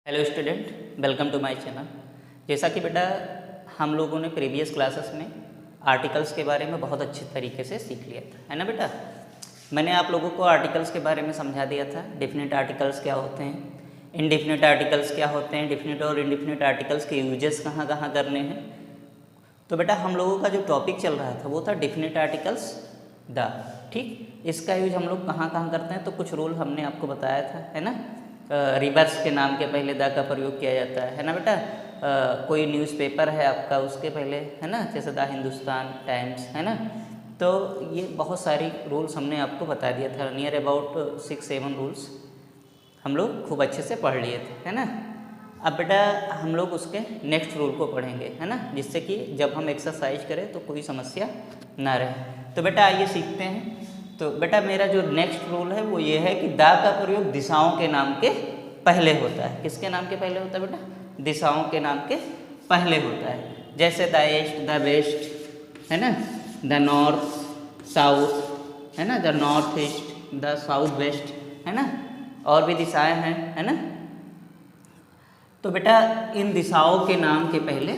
Hello student, welcome to my channel. जैसा कि बेटा हम लोगों ने प्रीवियस क्लासेस में आर्टिकल्स के बारे में बहुत अच्छे तरीके से सीख लिया था, है ना बेटा। मैंने आप लोगों को आर्टिकल्स के बारे में समझा दिया था। डेफिनेट आर्टिकल्स क्या होते हैं, इनडेफिनेट आर्टिकल्स क्या होते हैं, डेफिनेट और इनडेफिनेट आर्टिकल्स के यूजेस कहाँ कहाँ करने हैं। तो बेटा हम लोगों का जो टॉपिक चल रहा था वो था डेफिनेट आर्टिकल्स द। ठीक, इसका यूज हम लोग कहाँ कहाँ करते हैं, तो कुछ रूल हमने आपको बताया था, है ना। रिवर्स के नाम के पहले द का प्रयोग किया जाता है ना बेटा। कोई न्यूज़पेपर है आपका, उसके पहले, है ना, जैसे द हिंदुस्तान टाइम्स, है ना। तो ये बहुत सारी रूल्स हमने आपको बता दिया था। नियर अबाउट 6-7 रूल्स हम लोग खूब अच्छे से पढ़ लिए थे, है ना। अब बेटा हम लोग उसके नेक्स्ट रूल को पढ़ेंगे, है ना, जिससे कि जब हम एक्सरसाइज करें तो कोई समस्या ना रहे। तो बेटा आइए सीखते हैं। तो बेटा मेरा जो नेक्स्ट रूल है वो ये है कि द का प्रयोग दिशाओं के नाम के पहले होता है। किसके नाम के पहले होता है बेटा? दिशाओं के नाम के पहले होता है। जैसे द ईस्ट, द वेस्ट, है ना, द नॉर्थ साउथ, है ना, the north east, the south west, है ना, और भी दिशाएं हैं, है ना। तो बेटा इन दिशाओं के नाम के पहले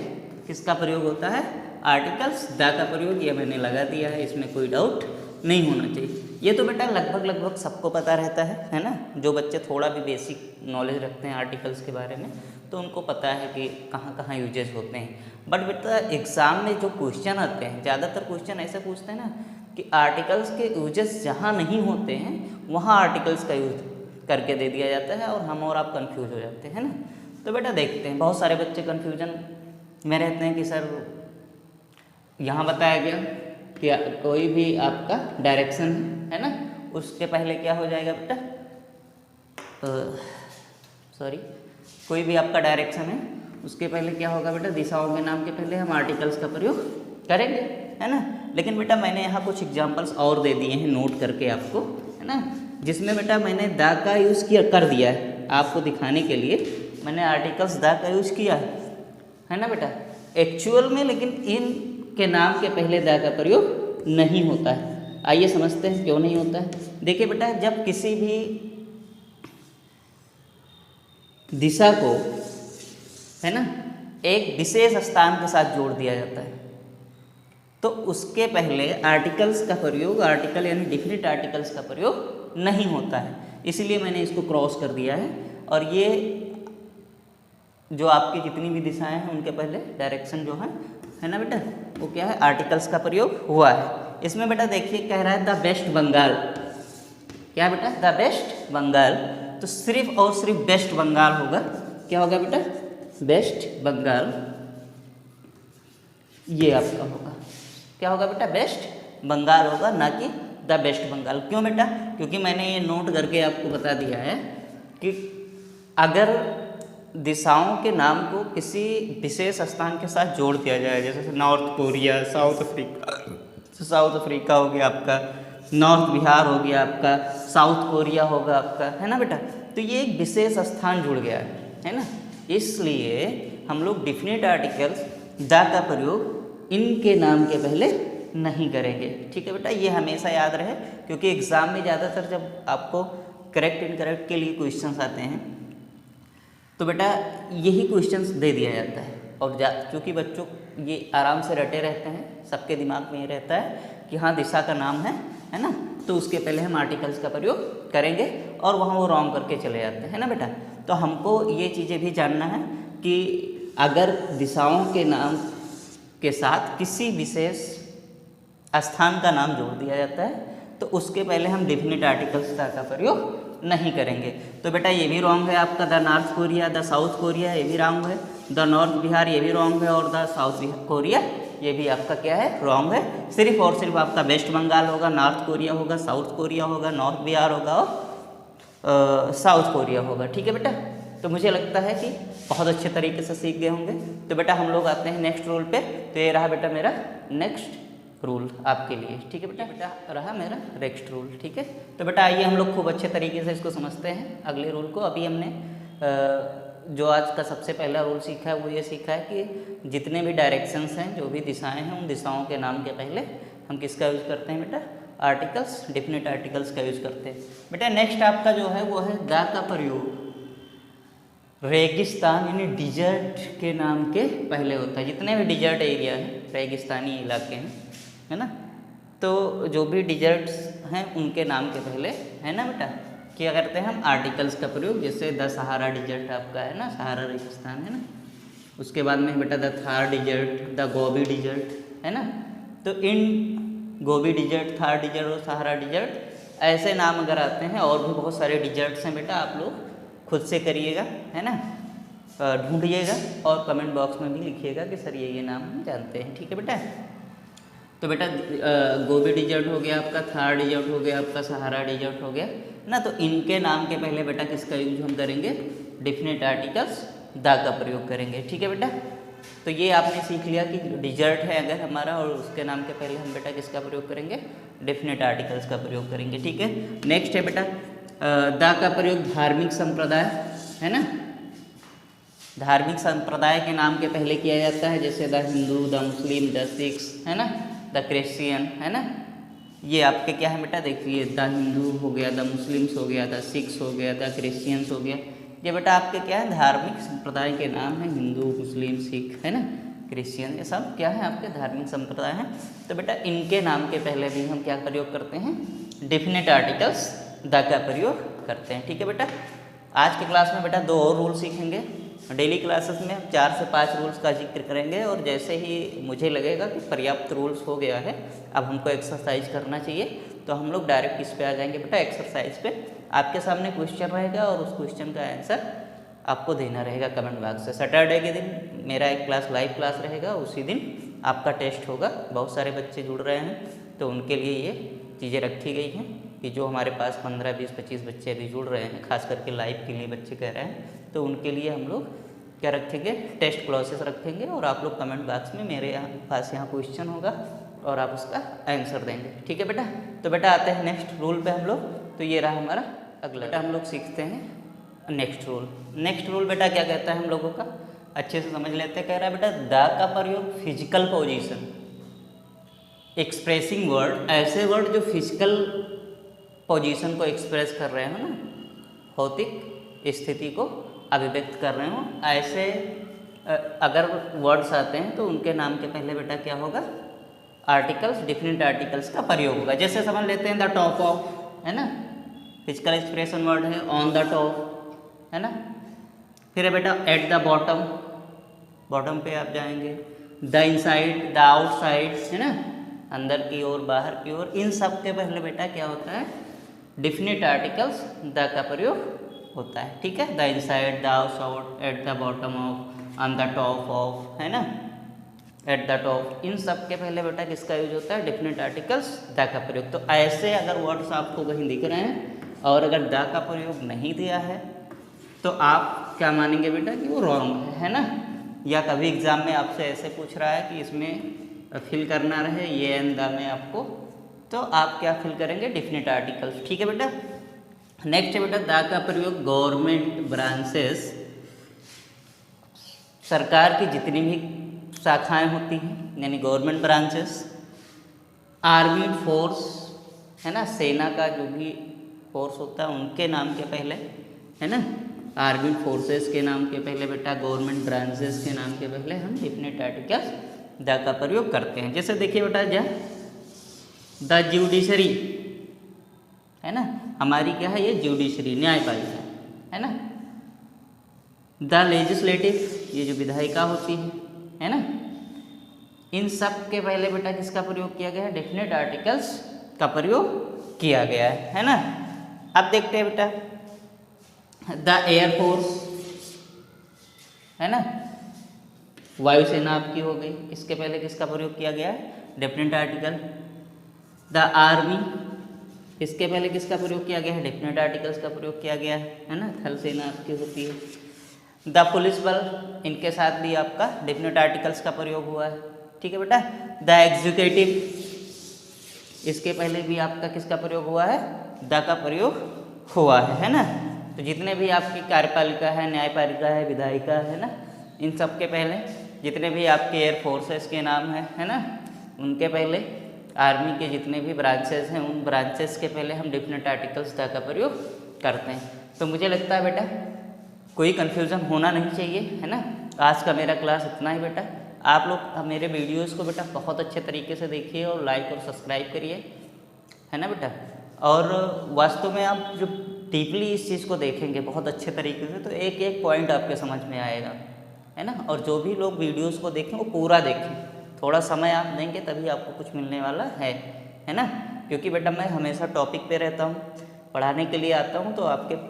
किसका प्रयोग होता है? आर्टिकल्स द का प्रयोग। ये मैंने लगा दिया है, इसमें कोई डाउट नहीं होना चाहिए। ये तो बेटा लगभग सबको पता रहता है ना। जो बच्चे थोड़ा भी बेसिक नॉलेज रखते हैं आर्टिकल्स के बारे में तो उनको पता है कि कहाँ कहाँ यूजेस होते हैं। बट बेटा एग्ज़ाम में जो क्वेश्चन आते हैं, ज़्यादातर क्वेश्चन ऐसे पूछते हैं ना कि आर्टिकल्स के यूजेस जहाँ नहीं होते हैं वहाँ आर्टिकल्स का यूज करके दे दिया जाता है और हम और आप कन्फ्यूज हो जाते हैं ना। तो बेटा देखते हैं, बहुत सारे बच्चे कन्फ्यूजन में रहते हैं कि सर यहाँ बताया गया कि कोई भी आपका डायरेक्शन है ना, उसके पहले क्या हो जाएगा बेटा? सॉरी, कोई भी आपका डायरेक्शन है उसके पहले क्या होगा बेटा? दिशाओं के नाम के पहले हम आर्टिकल्स का प्रयोग करेंगे, है ना। लेकिन बेटा मैंने यहाँ कुछ एग्जांपल्स और दे दिए हैं नोट करके आपको, है ना, जिसमें बेटा मैंने द का यूज़ कर दिया है आपको दिखाने के लिए। मैंने आर्टिकल्स द का यूज किया है ना बेटा एक्चुअल में, लेकिन इन के नाम के पहले द का प्रयोग नहीं होता है। आइए समझते हैं क्यों नहीं होता है। देखिए बेटा, जब किसी भी दिशा को, है ना, एक विशेष स्थान के साथ जोड़ दिया जाता है तो उसके पहले आर्टिकल्स का प्रयोग, आर्टिकल यानी डेफिनेट आर्टिकल्स का प्रयोग नहीं होता है। इसीलिए मैंने इसको क्रॉस कर दिया है। और ये जो आपकी जितनी भी दिशाएं हैं उनके पहले डायरेक्शन जो है ना बेटा, वो क्या है? आर्टिकल्स का प्रयोग हुआ है। इसमें बेटा देखिए कह रहा है द वेस्ट बंगाल। क्या बेटा? द वेस्ट बंगाल। तो सिर्फ और सिर्फ वेस्ट बंगाल होगा। क्या होगा बेटा? वेस्ट बंगाल। ये आपका होगा, क्या होगा बेटा? वेस्ट बंगाल होगा, ना कि द वेस्ट बंगाल। क्यों बेटा? क्योंकि मैंने ये नोट करके आपको बता दिया है कि अगर दिशाओं के नाम को किसी विशेष स्थान के साथ जोड़ दिया जाए, जैसे नॉर्थ कोरिया, साउथ अफ्रीका हो गया आपका, नॉर्थ बिहार हो गया आपका, साउथ कोरिया होगा आपका, है ना बेटा। तो ये एक विशेष स्थान जुड़ गया है ना। इसलिए हम लोग डेफिनेट आर्टिकल्स द का प्रयोग इनके नाम के पहले नहीं करेंगे। ठीक है बेटा, ये हमेशा याद रहे, क्योंकि एग्ज़ाम में ज़्यादातर जब आपको करेक्ट इनकरेक्ट के लिए क्वेश्चंस आते हैं तो बेटा यही क्वेश्चंस दे दिया जाता है। और क्योंकि बच्चों ये आराम से रटे रहते हैं, सबके दिमाग में ये रहता है कि हाँ दिशा का नाम है ना, तो उसके पहले हम आर्टिकल्स का प्रयोग करेंगे और वहाँ वो रॉन्ग करके चले जाते हैं ना बेटा। तो हमको ये चीज़ें भी जानना है कि अगर दिशाओं के नाम के साथ किसी विशेष स्थान का नाम जोड़ दिया जाता है तो उसके पहले हम डेफिनेट आर्टिकल्स का प्रयोग नहीं करेंगे। तो बेटा ये भी रॉन्ग है आपका, the north Korea, the south Korea, ये भी रॉन्ग है। द नॉर्थ बिहार ये भी रॉन्ग है, और द साउथ कोरिया ये भी आपका क्या है? रॉन्ग है। सिर्फ और सिर्फ आपका वेस्ट बंगाल होगा, नॉर्थ कोरिया होगा, साउथ कोरिया होगा, नॉर्थ बिहार होगा और साउथ कोरिया होगा। ठीक है बेटा, तो मुझे लगता है कि बहुत अच्छे तरीके से सीख गए होंगे। तो बेटा हम लोग आते हैं नेक्स्ट रूल पे। तो ये रहा बेटा मेरा नेक्स्ट रूल आपके लिए। ठीक है बेटा रहा मेरा नेक्स्ट रूल। ठीक है, तो बेटा आइए हम लोग खूब अच्छे तरीके से इसको समझते हैं अगले रूल को। अभी हमने जो आज का सबसे पहला रूल सीखा है वो ये सीखा है कि जितने भी डायरेक्शंस हैं, जो भी दिशाएं हैं, उन दिशाओं के नाम के पहले हम किसका यूज़ करते हैं बेटा? आर्टिकल्स, डेफिनेट आर्टिकल्स का यूज़ करते हैं। बेटा नेक्स्ट आपका जो है वो है द का प्रयोग रेगिस्तान यानी डिजर्ट के नाम के पहले होता है। जितने भी डिजर्ट एरिया हैं, रेगिस्तानी इलाके हैं, है ना, तो जो भी डिजर्ट्स हैं उनके नाम के पहले, है ना बेटा, क्या करते हैं हम आर्टिकल्स का प्रयोग। जैसे द सहारा डिजर्ट आपका है ना, सहारा रेगिस्तान है ना, उसके बाद में बेटा the Thar desert, the Gobi desert, है ना। तो इन गोबी डिजर्ट, थार डिजर्ट और सहारा डिजर्ट ऐसे नाम अगर आते हैं, और भी बहुत सारे डिजर्ट्स हैं बेटा, आप लोग खुद से करिएगा, है ना, ढूंढिएगा और कमेंट बॉक्स में भी लिखिएगा कि सर ये नाम हम जानते हैं, ठीक है बेटा। तो बेटा गोबी डिजर्ट हो गया आपका, थार डिजर्ट हो गया आपका, सहारा डिजर्ट हो गया ना। तो इनके नाम के पहले बेटा किसका यूज हम करेंगे, डेफिनेट आर्टिकल्स द का प्रयोग करेंगे, ठीक है बेटा। तो ये आपने सीख लिया कि डिजर्ट है अगर हमारा और उसके नाम के पहले हम बेटा किसका प्रयोग करेंगे, डेफिनेट आर्टिकल्स का प्रयोग करेंगे, ठीक है। नेक्स्ट है बेटा द का प्रयोग धार्मिक संप्रदाय, है ना, धार्मिक संप्रदाय के नाम के पहले किया जाता है। जैसे the Hindu, the Muslim, the Sikhs, है ना, द क्रिश्चियन, है ना। ये आपके क्या है बेटा, देखिए द हिंदू हो गया, द मुस्लिम्स हो गया, द सिख्स हो गया, द क्रिश्चियंस हो गया। ये बेटा आपके क्या है, धार्मिक संप्रदाय के नाम हैं, हिंदू, मुस्लिम, सिख, है ना, क्रिश्चियन, ये सब क्या है आपके धार्मिक संप्रदाय हैं। तो बेटा इनके नाम के पहले भी हम क्या प्रयोग करते हैं, डेफिनेट आर्टिकल्स द का प्रयोग करते हैं, ठीक है बेटा। आज के क्लास में बेटा 2 और रूल सीखेंगे। डेली क्लासेस में हम 4 से 5 रूल्स का जिक्र करेंगे, और जैसे ही मुझे लगेगा कि पर्याप्त रूल्स हो गया है, अब हमको एक्सरसाइज करना चाहिए, तो हम लोग डायरेक्ट इस पे आ जाएंगे बेटा, एक्सरसाइज पे। आपके सामने क्वेश्चन रहेगा और उस क्वेश्चन का आंसर आपको देना रहेगा कमेंट बॉक्स से। सैटरडे के दिन मेरा एक क्लास लाइव क्लास रहेगा, उसी दिन आपका टेस्ट होगा। बहुत सारे बच्चे जुड़ रहे हैं, तो उनके लिए ये चीज़ें रखी गई हैं कि जो हमारे पास 15, 20, 25 बच्चे अभी जुड़ रहे हैं, खास करके लाइव के लिए बच्चे कह रहे हैं, तो उनके लिए हम लोग क्या रखेंगे, टेस्ट क्लासेस रखेंगे, और आप लोग कमेंट बॉक्स में मेरे पास यहाँ क्वेश्चन होगा और आप उसका आंसर देंगे, ठीक है बेटा। तो बेटा आते हैं नेक्स्ट रूल पे हम लोग। तो ये रहा हमारा अगला, बेटा हम लोग सीखते हैं नेक्स्ट रूल। नेक्स्ट रूल बेटा क्या कहता है हम लोगों का, अच्छे से समझ लेते हैं। कह रहा है बेटा द का प्रयोग फिजिकल पोजीशन एक्सप्रेसिंग वर्ड, ऐसे वर्ड जो फिजिकल पोजीशन को एक्सप्रेस कर रहे हो ना, भौतिक स्थिति को अभिव्यक्त कर रहे हो, ऐसे अगर वर्ड्स आते हैं तो उनके नाम के पहले बेटा क्या होगा, आर्टिकल्स, डिफरेंट आर्टिकल्स का प्रयोग होगा। जैसे समझ लेते हैं द टॉप ऑफ, है ना, फिजिकल एक्सप्रेशन वर्ड है, ऑन द टॉप, है ना। फिर है बेटा एट द बॉटम, बॉटम पे आप जाएंगे, द इनसाइड, द आउटसाइड, है ना, अंदर की ओर, बाहर की ओर। इन सब के पहले बेटा क्या होता है, डिफिनिट आर्टिकल्स द का प्रयोग होता है, ठीक है। The inside, the outside, at the bottom of, on the top of, है ना, एट द टॉप, इन सब के पहले बेटा किसका यूज होता है, डेफिनेट आर्टिकल्स द का प्रयोग। तो ऐसे अगर वर्ड्स आपको कहीं दिख रहे हैं और अगर द का प्रयोग नहीं दिया है तो आप क्या मानेंगे बेटा कि वो रॉन्ग है ना। या कभी एग्जाम में आपसे ऐसे पूछ रहा है कि इसमें फिल करना रहे ये एंड द में आपको, तो आप क्या फिल करेंगे, डेफिनेट आर्टिकल्स, ठीक है बेटा। नेक्स्ट है बेटा द का प्रयोग गवर्नमेंट ब्रांचेस, सरकार की जितनी भी शाखाएं होती हैं, यानी गवर्नमेंट ब्रांचेस, आर्मी फोर्स, है ना, सेना का जो भी फोर्स होता है उनके नाम के पहले, है ना, आर्मी फोर्सेस के नाम के पहले बेटा, गवर्नमेंट ब्रांचेस के नाम के पहले हम डेफिनेट आर्टिकल्स द का प्रयोग करते हैं। जैसे देखिए बेटा द ज्यूडिशरी, है ना, हमारी क्या है ये ज्यूडिशरी, न्यायपालिका, है ना। द लेजिस्लेटिव, ये जो विधायिका होती है ना, इन सब के पहले बेटा किसका प्रयोग किया गया है, डेफिनेट आर्टिकल्स का प्रयोग किया गया है ना। अब देखते हैं बेटा द एयरफोर्स, है ना, वायुसेना आपकी हो गई, इसके पहले किसका प्रयोग किया गया है, डेफिनेट आर्टिकल। द आर्मी, इसके पहले किसका प्रयोग किया गया है, डेफिनेट आर्टिकल्स का प्रयोग किया गया है ना, थल सेना आपकी होती है। द पुलिस बल, इनके साथ भी आपका डेफिनेट आर्टिकल्स का प्रयोग हुआ है, ठीक है बेटा। द एग्जीक्यूटिव, इसके पहले भी आपका किसका प्रयोग हुआ है, द का प्रयोग हुआ है ना। तो जितने भी आपकी कार्यपालिका है, न्यायपालिका है, विधायिका है ना, इन सब के पहले जितने भी आपके एयर फोर्सेस के नाम है ना, उनके पहले आर्मी के जितने भी ब्रांचेस हैं उन ब्रांचेस के पहले हम डेफिनेट आर्टिकल्स द का प्रयोग करते हैं। तो मुझे लगता है बेटा कोई कन्फ्यूज़न होना नहीं चाहिए, है ना। आज का मेरा क्लास इतना ही बेटा। आप लोग मेरे वीडियोस को बेटा बहुत अच्छे तरीके से देखिए और लाइक और सब्सक्राइब करिए, है ना बेटा। और वास्तव में आप जो डीपली इस चीज़ को देखेंगे बहुत अच्छे तरीके से तो एक एक पॉइंट आपके समझ में आएगा, है ना। और जो भी लोग वीडियोस को देखें वो पूरा देखें, थोड़ा समय आप देंगे तभी आपको कुछ मिलने वाला है ना। क्योंकि बेटा मैं हमेशा टॉपिक पे रहता हूँ, पढ़ाने के लिए आता हूँ, तो आपके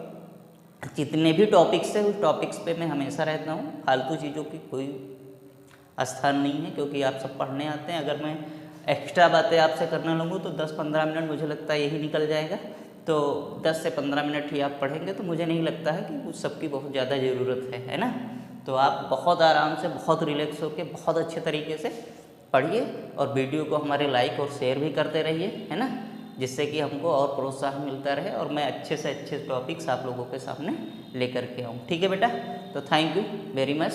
जितने भी टॉपिक्स हैं उस टॉपिक्स पे मैं हमेशा रहता हूँ। फालतू चीज़ों की कोई स्थान नहीं है, क्योंकि आप सब पढ़ने आते हैं। अगर मैं एक्स्ट्रा बातें आपसे करने लगूँ तो 10-15 मिनट मुझे लगता है यही निकल जाएगा। तो 10 से 15 मिनट ही आप पढ़ेंगे तो मुझे नहीं लगता है कि उस सब की बहुत ज़्यादा ज़रूरत है ना। तो आप बहुत आराम से, बहुत रिलैक्स होकर, बहुत अच्छे तरीके से पढ़िए और वीडियो को हमारे लाइक और शेयर भी करते रहिए, है ना, जिससे कि हमको और प्रोत्साहन मिलता रहे और मैं अच्छे से अच्छे टॉपिक्स आप लोगों के सामने लेकर के आऊँ। ठीक है बेटा, तो थैंक यू वेरी मच।